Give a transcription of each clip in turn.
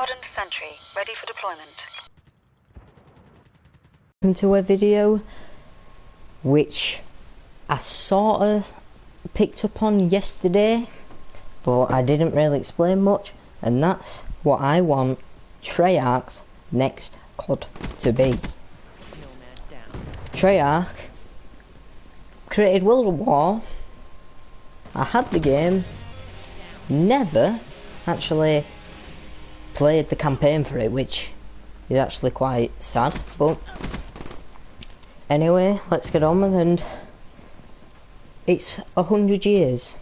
Hardened sentry, ready for deployment. Into a video which I sort of picked up on yesterday, but I didn't really explain much, and that's what I want Treyarch's next COD to be. Treyarch created World of War. I had the game, never actually played the campaign for it, which is actually quite sad, but anyway, let's get on with it. And it's 100 years.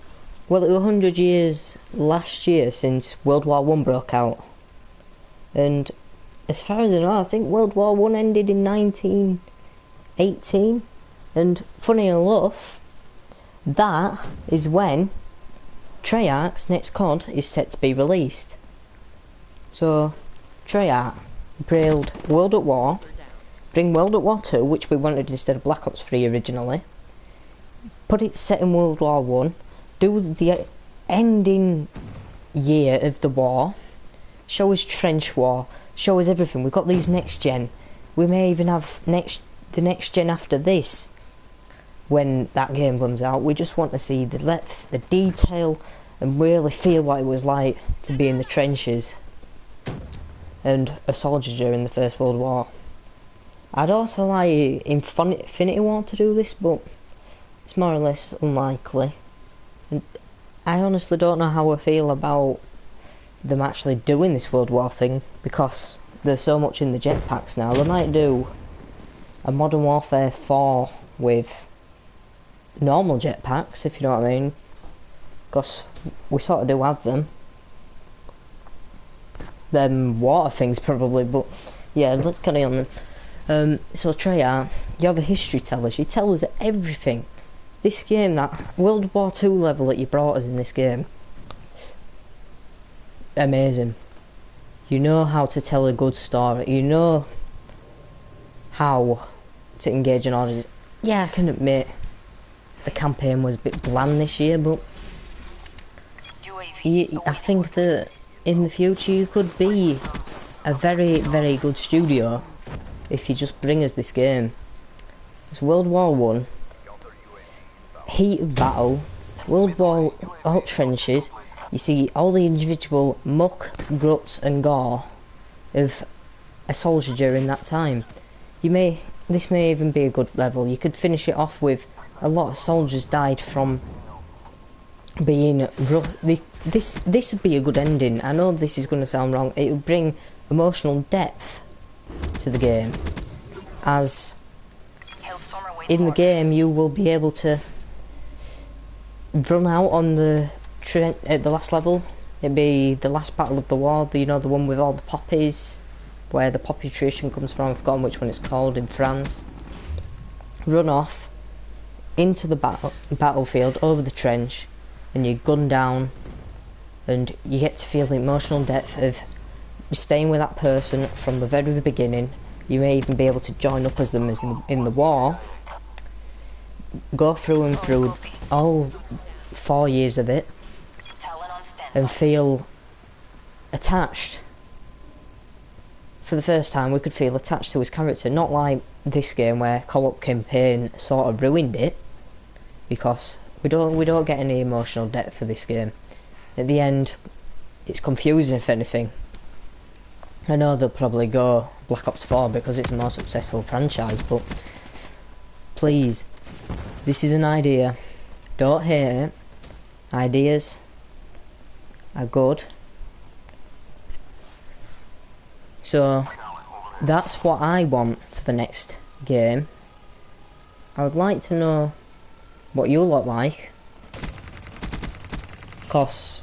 Well, it was 100 years last year since World War I broke out. And as far as I know, I think World War I ended in 1918. And funny enough, that is when Treyarch's next COD is set to be released. So, Treyarch build World at War, bring World at War 2, which we wanted instead of Black Ops 3 originally, put it set in World War 1, do the ending year of the war, show us trench war, show us everything. We've got these next gen. We may even have the next gen after this when that game comes out. We just want to see the depth, the detail, and really feel what it was like to be in the trenches and a soldier during the First World War. I'd also like Infinity War to do this, but it's more or less unlikely. And I honestly don't know how I feel about them actually doing this World War thing, because there's so much in the jetpacks now. They might do a Modern Warfare 4 with normal jetpacks, if you know what I mean, because we sort of do have them. Them water things probably, but yeah, let's carry on then. So Treyarch, you're the history tellers. You tell us everything. This game, that World War II level that you brought us in this game, amazing. You know how to tell a good story. You know how to engage an audience. Yeah, I can admit the campaign was a bit bland this year, but I think that in the future you could be a very, very good studio if you just bring us this game. It's World War One, heat of battle, World War out trenches. You see all the individual muck, guts and gore of a soldier during that time. This may even be a good level. You could finish it off with a lot of soldiers died from being rough. This would be a good ending. I know this is going to sound wrong. It would bring emotional depth to the game, as in the game you will be able to run out on the at the last level. It'd be the last battle of the war, you know, the one with all the poppies, where the poppy tradition comes from. I've forgotten which one it's called, in France. Run off into the battlefield, over the trench, and you gun down, and you get to feel the emotional depth of staying with that person from the very beginning. You may even be able to join up as them as in the war, go through and through all 4 years of it, and feel attached. For the first time we could feel attached to his character, not like this game where co-op campaign sort of ruined it, because we don't get any emotional depth for this game. At the end it's confusing, if anything. I know they'll probably go Black Ops 4 because it's a more successful franchise, but please, this is an idea, don't hate it. Ideas are good. So that's what I want for the next game. I would like to know what you look like, because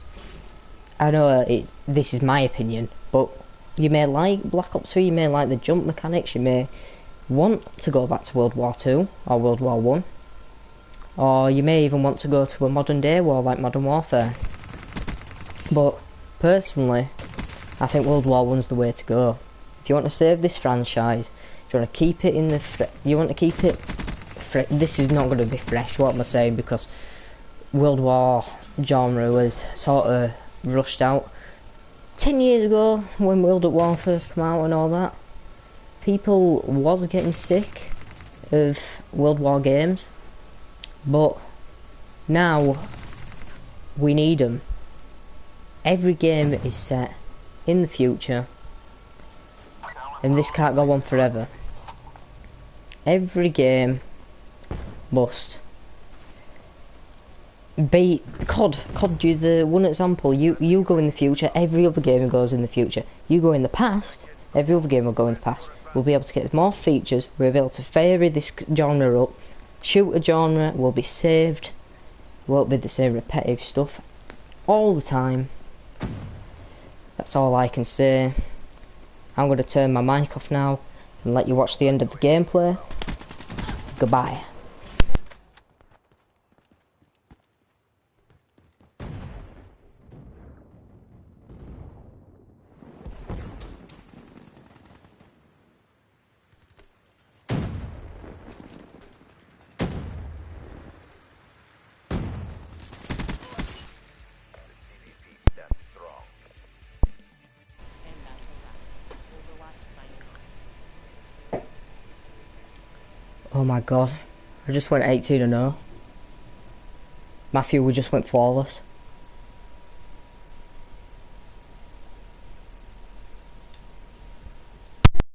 I know this is my opinion, but you may like Black Ops 3, you may like the jump mechanics, you may want to go back to World War 2 or World War 1, or you may even want to go to a modern day war like Modern Warfare. But personally, I think World War 1's the way to go. If you want to save this franchise, if you want to keep it in this is not going to be fresh, what am I saying, because World War genre was sort of rushed out. 10 years ago, when World at War first came out and all that, people was getting sick of World War games, but now we need them. Every game is set in the future, and this can't go on forever. Every game must be COD do the one example. You go in the future, every other game goes in the future. You go in the past, every other game will go in the past. We'll be able to get more features, we'll be able to vary this genre up. Shooter genre will be saved, won't be the same repetitive stuff all the time. That's all I can say. I'm going to turn my mic off now and let you watch the end of the gameplay. Goodbye. Oh my god, I just went 18-0. Matthew, we just went flawless.